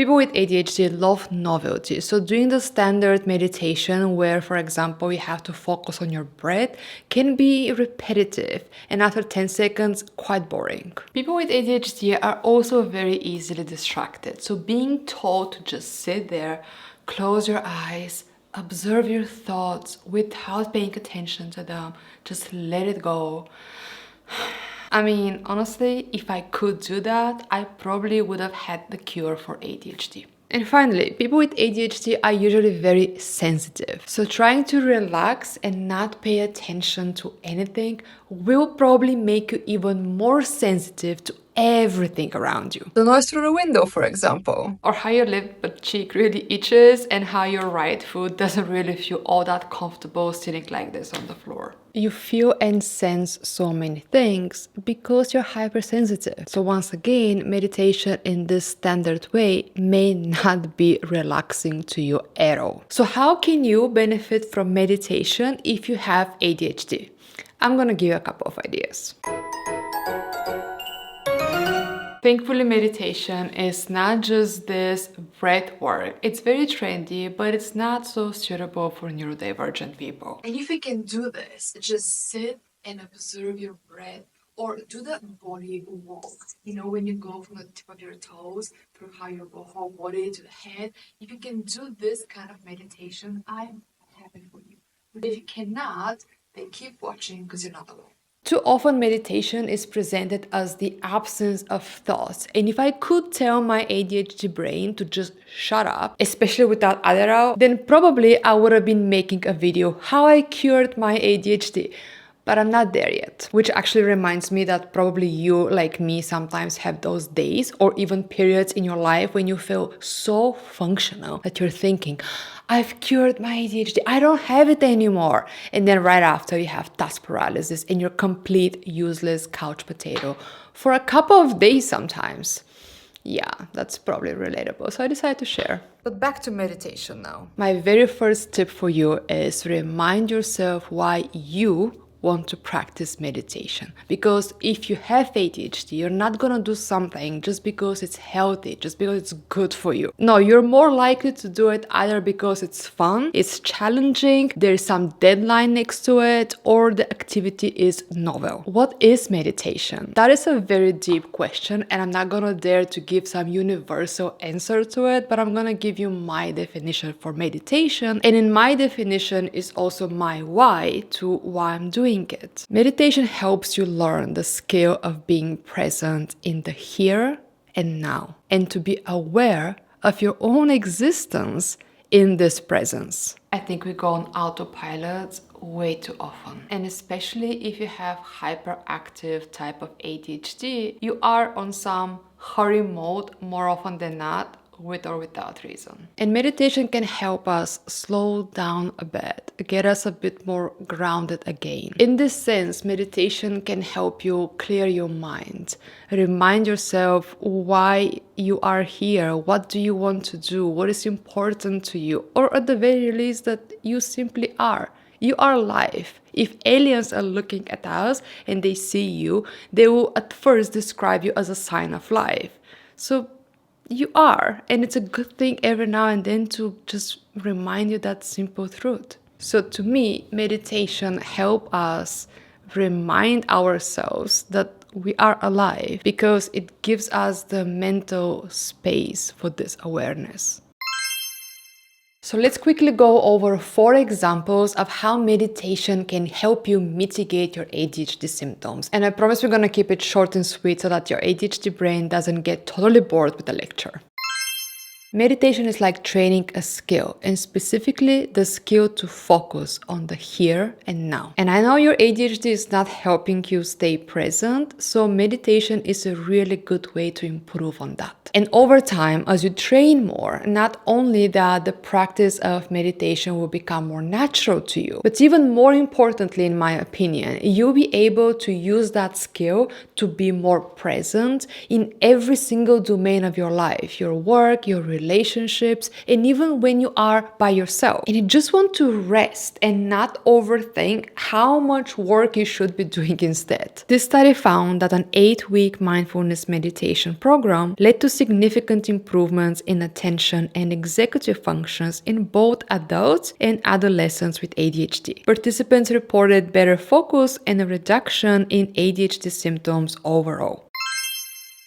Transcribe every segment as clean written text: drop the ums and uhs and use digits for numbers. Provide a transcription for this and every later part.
People with ADHD love novelty, so doing the standard meditation where, for example, you have to focus on your breath can be repetitive and after 10 seconds, quite boring. People with ADHD are also very easily distracted, so being told to just sit there, close your eyes, observe your thoughts without paying attention to them, just let it go. I mean, honestly, if I could do that, I probably would have had the cure for ADHD. And finally, people with ADHD are usually very sensitive. So trying to relax and not pay attention to anything will probably make you even more sensitive to everything around you. The noise through the window, for example. Or how your left cheek really itches and how your right foot doesn't really feel all that comfortable sitting like this on the floor. You feel and sense so many things because you're hypersensitive. So once again, meditation in this standard way may not be relaxing to you at all. So how can you benefit from meditation if you have ADHD? I'm gonna give you a couple of ideas. Thankfully, meditation is not just this breath work. It's very trendy, but it's not so suitable for neurodivergent people. And if you can do this, just sit and observe your breath or do the body walk. You know, when you go from the tip of your toes through how your whole body to the head. If you can do this kind of meditation, I'm happy for you. But if you cannot, then keep watching because you're not alone. Too often meditation is presented as the absence of thoughts. And if I could tell my ADHD brain to just shut up, especially without Adderall, then probably I would have been making a video how I cured my ADHD. But I'm not there yet. Which actually reminds me that probably you, like me, sometimes have those days or even periods in your life when you feel so functional that you're thinking, I've cured my ADHD, I don't have it anymore. And then right after you have task paralysis and you're complete useless couch potato for a couple of days sometimes. Yeah, that's probably relatable, so I decided to share. But back to meditation now. My very first tip for you is remind yourself why you want to practice meditation. Because if you have ADHD, you're not gonna do something just because it's healthy, just because it's good for you. No, you're more likely to do it either because it's fun, it's challenging, there's some deadline next to it, or the activity is novel. What is meditation? That is a very deep question, and I'm not gonna dare to give some universal answer to it, but I'm gonna give you my definition for meditation. And in my definition is also my why to why I'm doing it. Meditation helps you learn the skill of being present in the here and now, and to be aware of your own existence in this presence. I think we go on autopilot way too often. And especially if you have hyperactive type of ADHD, you are on some hurry mode more often than not, with or without reason. And meditation can help us slow down a bit, get us a bit more grounded again. In this sense, meditation can help you clear your mind, remind yourself why you are here, what do you want to do, what is important to you, or at the very least that you simply are. You are life. If aliens are looking at us and they see you, they will at first describe you as a sign of life. So you are, and it's a good thing every now and then to just remind you that simple truth. So to me, meditation helps us remind ourselves that we are alive because it gives us the mental space for this awareness. So let's quickly go over 4 examples of how meditation can help you mitigate your ADHD symptoms. And I promise we're gonna keep it short and sweet so that your ADHD brain doesn't get totally bored with the lecture. Meditation is like training a skill, and specifically the skill to focus on the here and now. And I know your ADHD is not helping you stay present, so meditation is a really good way to improve on that. And over time, as you train more, not only that the practice of meditation will become more natural to you, but even more importantly, in my opinion, you'll be able to use that skill to be more present in every single domain of your life, your work, your relationships, and even when you are by yourself. And you just want to rest and not overthink how much work you should be doing instead. This study found that an 8-week mindfulness meditation program led to significant improvements in attention and executive functions in both adults and adolescents with ADHD. Participants reported better focus and a reduction in ADHD symptoms overall.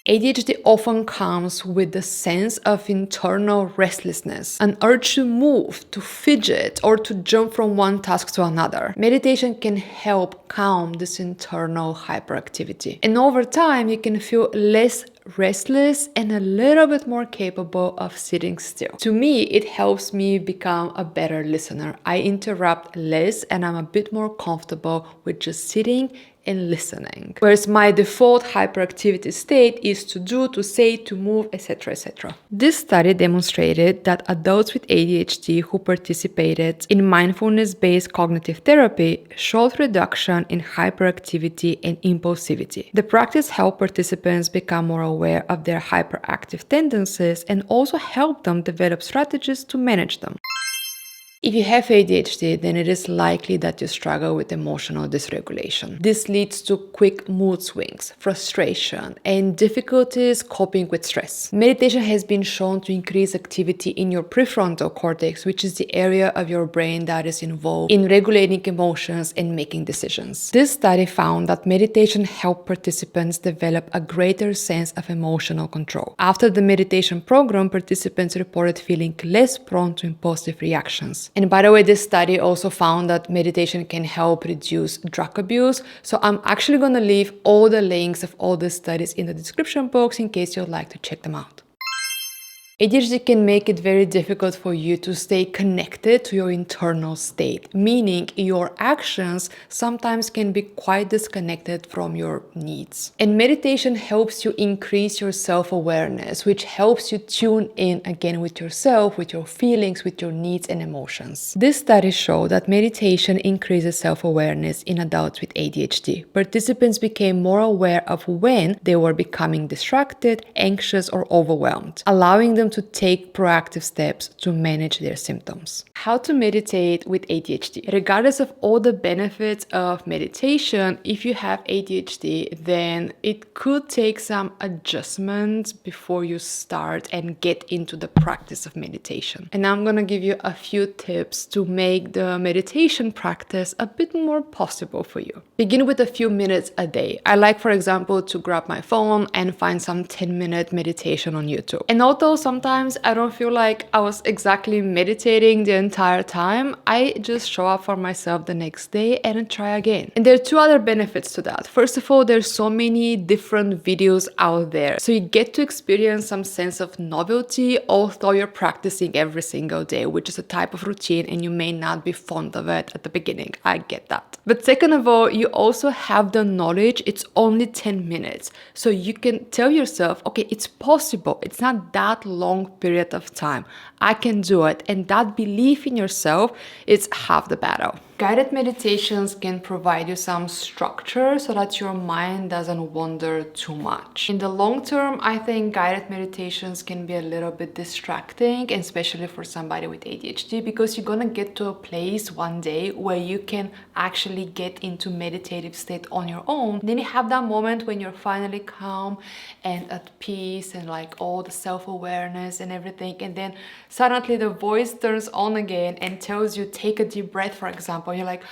ADHD often comes with the sense of internal restlessness, an urge to move, to fidget, or to jump from one task to another. Meditation can help calm this internal hyperactivity. And over time, you can feel less restless and a little bit more capable of sitting still. To me, it helps me become a better listener. I interrupt less and I'm a bit more comfortable with just sitting and listening. Whereas my default hyperactivity state is to do, to say, to move, etc., etc. This study demonstrated that adults with ADHD who participated in mindfulness-based cognitive therapy showed reduction in hyperactivity and impulsivity. The practice helped participants become more aware of their hyperactive tendencies and also helped them develop strategies to manage them. If you have ADHD, then it is likely that you struggle with emotional dysregulation. This leads to quick mood swings, frustration, and difficulties coping with stress. Meditation has been shown to increase activity in your prefrontal cortex, which is the area of your brain that is involved in regulating emotions and making decisions. This study found that meditation helped participants develop a greater sense of emotional control. After the meditation program, participants reported feeling less prone to impulsive reactions. And by the way, this study also found that meditation can help reduce drug abuse. So I'm actually going to leave all the links of all the studies in the description box in case you'd like to check them out. ADHD can make it very difficult for you to stay connected to your internal state, meaning your actions sometimes can be quite disconnected from your needs. And meditation helps you increase your self-awareness, which helps you tune in again with yourself, with your feelings, with your needs and emotions. This study showed that meditation increases self-awareness in adults with ADHD. Participants became more aware of when they were becoming distracted, anxious, or overwhelmed, allowing them to take proactive steps to manage their symptoms. How to meditate with ADHD. Regardless of all the benefits of meditation, if you have ADHD, then it could take some adjustments before you start and get into the practice of meditation. And I'm gonna give you a few tips to make the meditation practice a bit more possible for you. Begin with a few minutes a day. I like, for example, to grab my phone and find some 10-minute meditation on YouTube. And although sometimes I don't feel like I was exactly meditating the entire time, I just show up for myself the next day and try again. And there are two other benefits to that. First of all, there's so many different videos out there. So you get to experience some sense of novelty, although you're practicing every single day, which is a type of routine and you may not be fond of it at the beginning. I get that. But second of all, you also have the knowledge it's only 10 minutes. So you can tell yourself, okay, it's possible. It's not that long period of time. I can do it. And that belief in yourself is half the battle. Guided meditations can provide you some structure so that your mind doesn't wander too much. In the long term, I think guided meditations can be a little bit distracting, especially for somebody with ADHD, because you're gonna get to a place one day where you can actually get into meditative state on your own. Then you have that moment when you're finally calm and at peace and like all the self-awareness and everything, and then suddenly the voice turns on again and tells you take a deep breath, for example. You're like,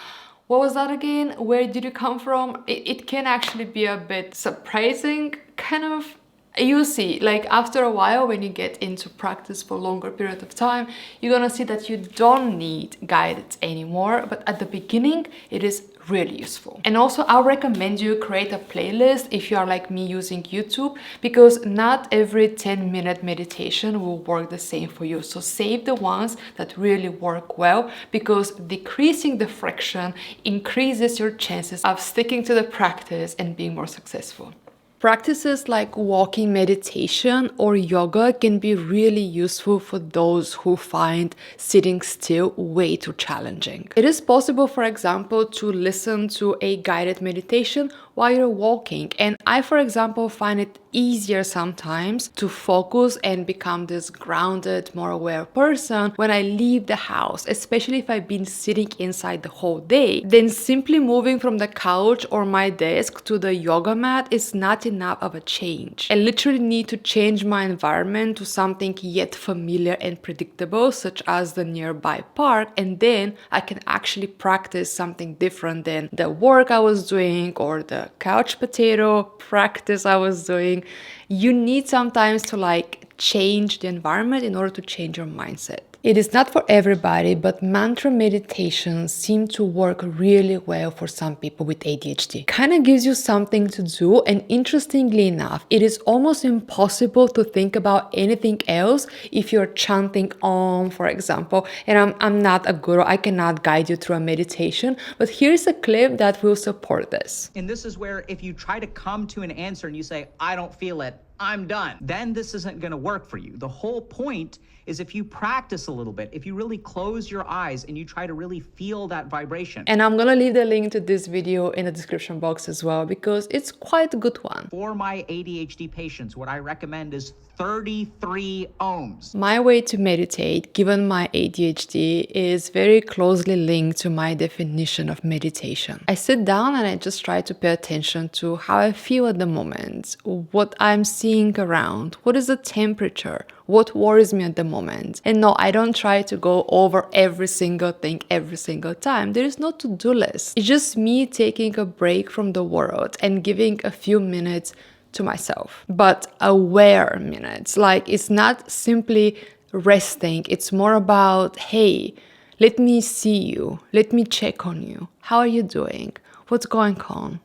what was that again? Where did you come from? It can actually be a bit surprising, kind of. You see, like after a while, when you get into practice for a longer period of time, you're gonna see that you don't need guidance anymore. But at the beginning, it is really useful. And also, I recommend you create a playlist if you are like me using YouTube, because not every 10-minute meditation will work the same for you. So save the ones that really work well, because decreasing the friction increases your chances of sticking to the practice and being more successful. Practices like walking meditation or yoga can be really useful for those who find sitting still way too challenging. It is possible, for example, to listen to a guided meditation while you're walking. And I, for example, find it easier sometimes to focus and become this grounded, more aware person when I leave the house, especially if I've been sitting inside the whole day. Then simply moving from the couch or my desk to the yoga mat is not enough of a change. I literally need to change my environment to something yet familiar and predictable, such as the nearby park, and then I can actually practice something different than the work I was doing or the couch potato practice I was doing. You need sometimes to change the environment in order to change your mindset. It is not for everybody, but mantra meditations seem to work really well for some people with ADHD. Kind of gives you something to do, and interestingly enough, it is almost impossible to think about anything else if you're chanting Om, for example. And I'm not a guru, I cannot guide you through a meditation, but here's a clip that will support this. And this is where if you try to come to an answer and you say, I don't feel it, I'm done, then this isn't going to work for you. The whole point is if you practice a little bit, if you really close your eyes and you try to really feel that vibration. And I'm gonna leave the link to this video in the description box as well, because it's quite a good one. For my ADHD patients, what I recommend is 33 ohms. My way to meditate, given my ADHD, is very closely linked to my definition of meditation. I sit down and I just try to pay attention to how I feel at the moment, what I'm seeing around, what is the temperature, what worries me at the moment. And no, I don't try to go over every single thing every single time. There is no to-do list. It's just me taking a break from the world and giving a few minutes to myself, but aware minutes. It's not simply resting. It's more about, hey, let me see you. Let me check on you. How are you doing? What's going on?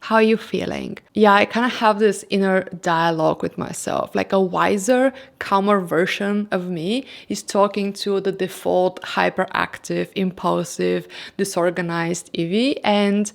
How are you feeling? Yeah, I kind of have this inner dialogue with myself. A wiser, calmer version of me is talking to the default hyperactive, impulsive, disorganized Evie, and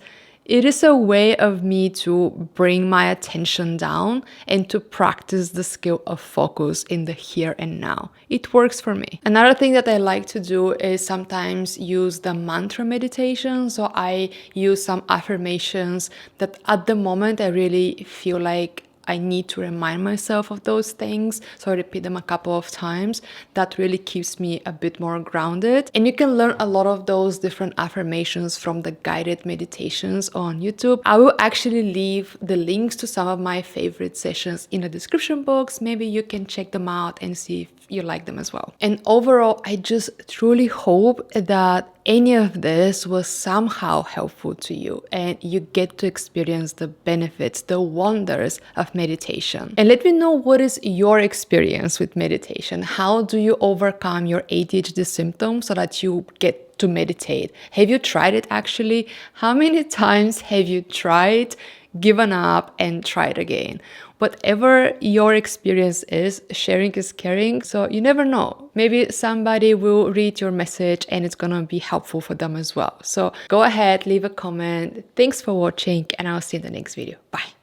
it is a way of me to bring my attention down and to practice the skill of focus in the here and now. It works for me. Another thing that I like to do is sometimes use the mantra meditation. So I use some affirmations that at the moment I really feel like I need to remind myself of those things. So I repeat them a couple of times. That really keeps me a bit more grounded. And you can learn a lot of those different affirmations from the guided meditations on YouTube. I will actually leave the links to some of my favorite sessions in the description box. Maybe you can check them out and see if you like them as well. And overall, I just truly hope that any of this was somehow helpful to you and you get to experience the benefits, the wonders of meditation. And let me know, what is your experience with meditation? How do you overcome your ADHD symptoms so that you get to meditate? Have you tried it actually? How many times have you tried, given up, and tried again? Whatever your experience is, sharing is caring. So you never know. Maybe somebody will read your message and it's gonna be helpful for them as well. So go ahead, leave a comment. Thanks for watching, and I'll see you in the next video. Bye.